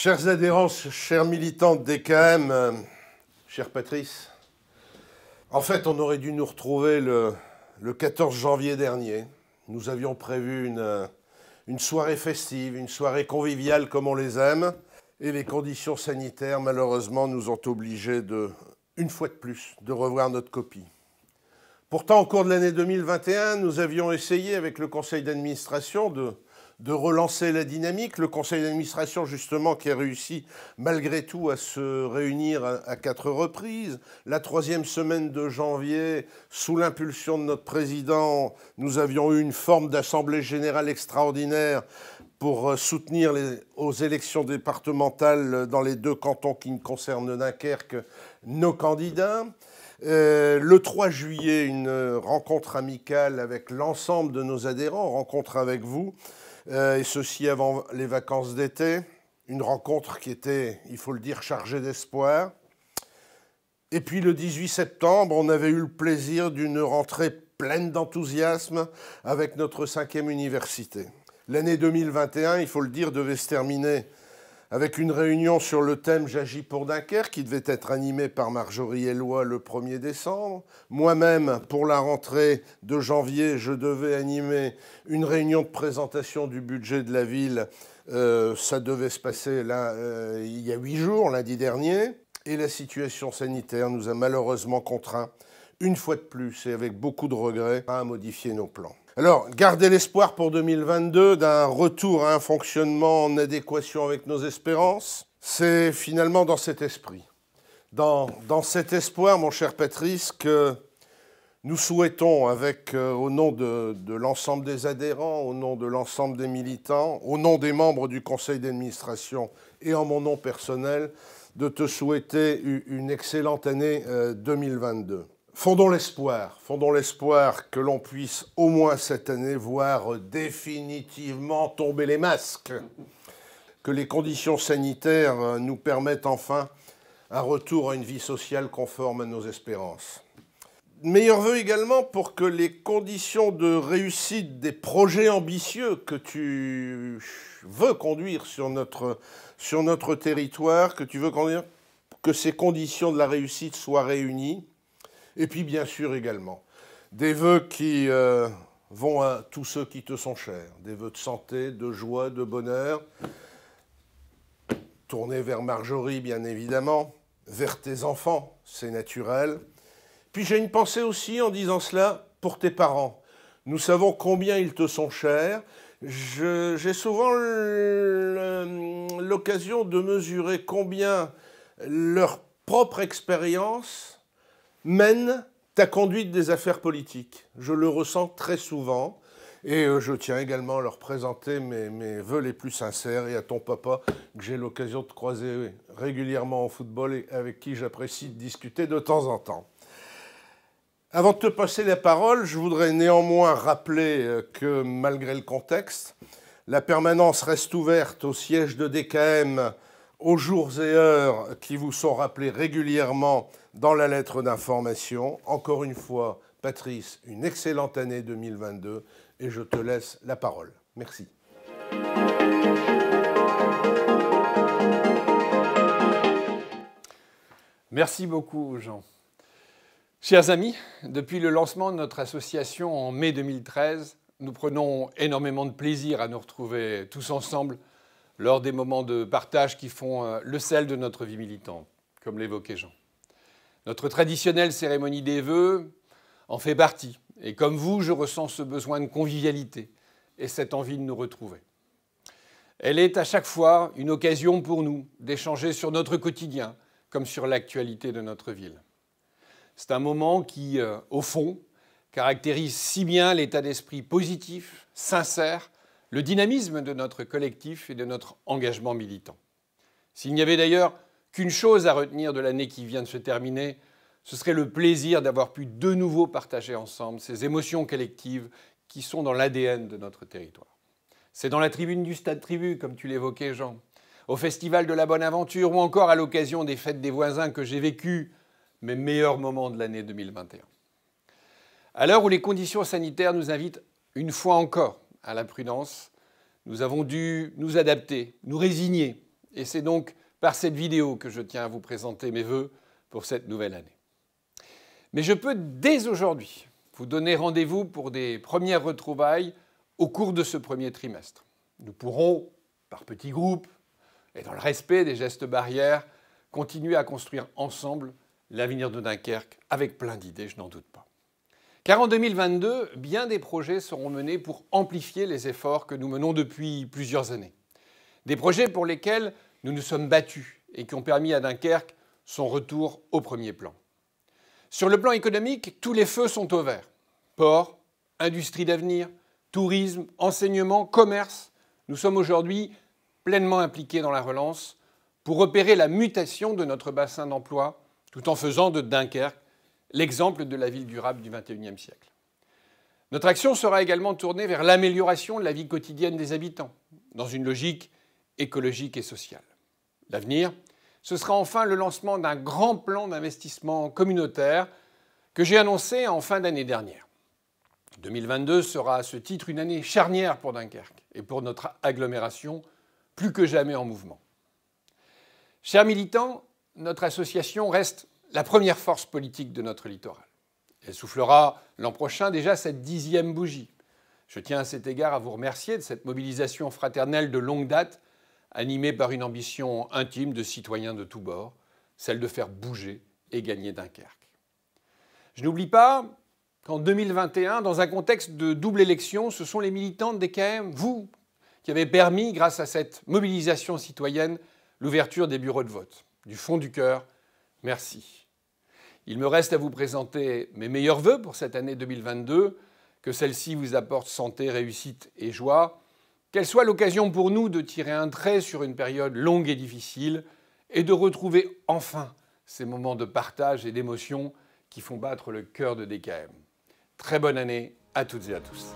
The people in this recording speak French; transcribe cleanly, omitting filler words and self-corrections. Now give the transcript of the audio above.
Chers adhérents, chers militants de DKM, cher Patrice, en fait, on aurait dû nous retrouver le 14 janvier dernier. Nous avions prévu une soirée festive, une soirée conviviale comme on les aime. Et les conditions sanitaires, malheureusement, nous ont obligés une fois de plus, de revoir notre copie. Pourtant, au cours de l'année 2021, nous avions essayé avec le conseil d'administration de relancer la dynamique. Le conseil d'administration, justement, qui a réussi malgré tout à se réunir à 4 reprises. La 3e semaine de janvier, sous l'impulsion de notre président, nous avions eu une forme d'assemblée générale extraordinaire pour soutenir aux élections départementales dans les 2 cantons qui ne concernent Dunkerque nos candidats. Le 3 juillet, une rencontre amicale avec l'ensemble de nos adhérents, rencontre avec vous, et ceci avant les vacances d'été. Une rencontre qui était, il faut le dire, chargée d'espoir. Et puis le 18 septembre, on avait eu le plaisir d'une rentrée pleine d'enthousiasme avec notre 5e université. L'année 2021, il faut le dire, devait se terminer avec une réunion sur le thème « J'agis pour Dunkerque » qui devait être animée par Marjorie Eloi le 1er décembre. Moi-même, pour la rentrée de janvier, je devais animer une réunion de présentation du budget de la ville. Ça devait se passer là, il y a 8 jours, lundi dernier. Et la situation sanitaire nous a malheureusement contraints, une fois de plus et avec beaucoup de regrets, à modifier nos plans. Alors, gardez l'espoir pour 2022 d'un retour à un fonctionnement en adéquation avec nos espérances. C'est finalement dans cet esprit, dans cet espoir, mon cher Patrice, que nous souhaitons, au nom de l'ensemble des adhérents, au nom de l'ensemble des militants, au nom des membres du conseil d'administration et en mon nom personnel, de te souhaiter une excellente année 2022. Fondons l'espoir que l'on puisse au moins cette année voir définitivement tomber les masques, que les conditions sanitaires nous permettent enfin un retour à une vie sociale conforme à nos espérances. Meilleurs vœux également pour que les conditions de réussite des projets ambitieux que tu veux conduire sur notre territoire, que ces conditions de la réussite soient réunies. Et puis, bien sûr, également, des vœux qui vont à tous ceux qui te sont chers, des vœux de santé, de joie, de bonheur, tournés vers Marjorie, bien évidemment, vers tes enfants, c'est naturel. Puis j'ai une pensée aussi, en disant cela, pour tes parents. Nous savons combien ils te sont chers. J'ai souvent l'occasion de mesurer combien leur propre expérience mène ta conduite des affaires politiques. Je le ressens très souvent et je tiens également à leur présenter mes vœux les plus sincères et à ton papa que j'ai l'occasion de croiser régulièrement au football et avec qui j'apprécie de discuter de temps en temps. Avant de te passer la parole, je voudrais néanmoins rappeler que malgré le contexte, la permanence reste ouverte au siège de DKM aux jours et heures qui vous sont rappelés régulièrement dans la lettre d'information. Encore une fois, Patrice, une excellente année 2022 et je te laisse la parole. Merci. Merci beaucoup, Jean. Chers amis, depuis le lancement de notre association en mai 2013, nous prenons énormément de plaisir à nous retrouver tous ensemble lors des moments de partage qui font le sel de notre vie militante, comme l'évoquait Jean. Notre traditionnelle cérémonie des vœux en fait partie. Et comme vous, je ressens ce besoin de convivialité et cette envie de nous retrouver. Elle est à chaque fois une occasion pour nous d'échanger sur notre quotidien, comme sur l'actualité de notre ville. C'est un moment qui, au fond, caractérise si bien l'état d'esprit positif, sincère, le dynamisme de notre collectif et de notre engagement militant. S'il n'y avait d'ailleurs qu'une chose à retenir de l'année qui vient de se terminer, ce serait le plaisir d'avoir pu de nouveau partager ensemble ces émotions collectives qui sont dans l'ADN de notre territoire. C'est dans la tribune du Stade Tribu, comme tu l'évoquais, Jean, au Festival de la Bonne Aventure ou encore à l'occasion des fêtes des voisins que j'ai vécu mes meilleurs moments de l'année 2021. À l'heure où les conditions sanitaires nous invitent une fois encore à la prudence, nous avons dû nous adapter, nous résigner Et c'est donc par cette vidéo que je tiens à vous présenter mes vœux pour cette nouvelle année. Mais je peux dès aujourd'hui vous donner rendez-vous pour des premières retrouvailles au cours de ce premier trimestre. Nous pourrons, par petits groupes et dans le respect des gestes barrières, continuer à construire ensemble l'avenir de Dunkerque avec plein d'idées, je n'en doute pas. Car en 2022, bien des projets seront menés pour amplifier les efforts que nous menons depuis plusieurs années. Des projets pour lesquels nous nous sommes battus et qui ont permis à Dunkerque son retour au premier plan. Sur le plan économique, tous les feux sont au vert. Port, industrie d'avenir, tourisme, enseignement, commerce. Nous sommes aujourd'hui pleinement impliqués dans la relance pour opérer la mutation de notre bassin d'emploi tout en faisant de Dunkerque l'exemple de la ville durable du XXIe siècle. Notre action sera également tournée vers l'amélioration de la vie quotidienne des habitants, dans une logique écologique et sociale. L'avenir, ce sera enfin le lancement d'un grand plan d'investissement communautaire que j'ai annoncé en fin d'année dernière. 2022 sera à ce titre une année charnière pour Dunkerque et pour notre agglomération, plus que jamais en mouvement. Chers militants, notre association reste la première force politique de notre littoral. Elle soufflera l'an prochain déjà cette 10e bougie. Je tiens à cet égard à vous remercier de cette mobilisation fraternelle de longue date, animée par une ambition intime de citoyens de tous bords, celle de faire bouger et gagner Dunkerque. Je n'oublie pas qu'en 2021, dans un contexte de double élection, ce sont les militants de DKM, vous, qui avez permis, grâce à cette mobilisation citoyenne, l'ouverture des bureaux de vote. Du fond du cœur, merci. Il me reste à vous présenter mes meilleurs vœux pour cette année 2022, que celle-ci vous apporte santé, réussite et joie, qu'elle soit l'occasion pour nous de tirer un trait sur une période longue et difficile et de retrouver enfin ces moments de partage et d'émotion qui font battre le cœur de DKM. Très bonne année à toutes et à tous.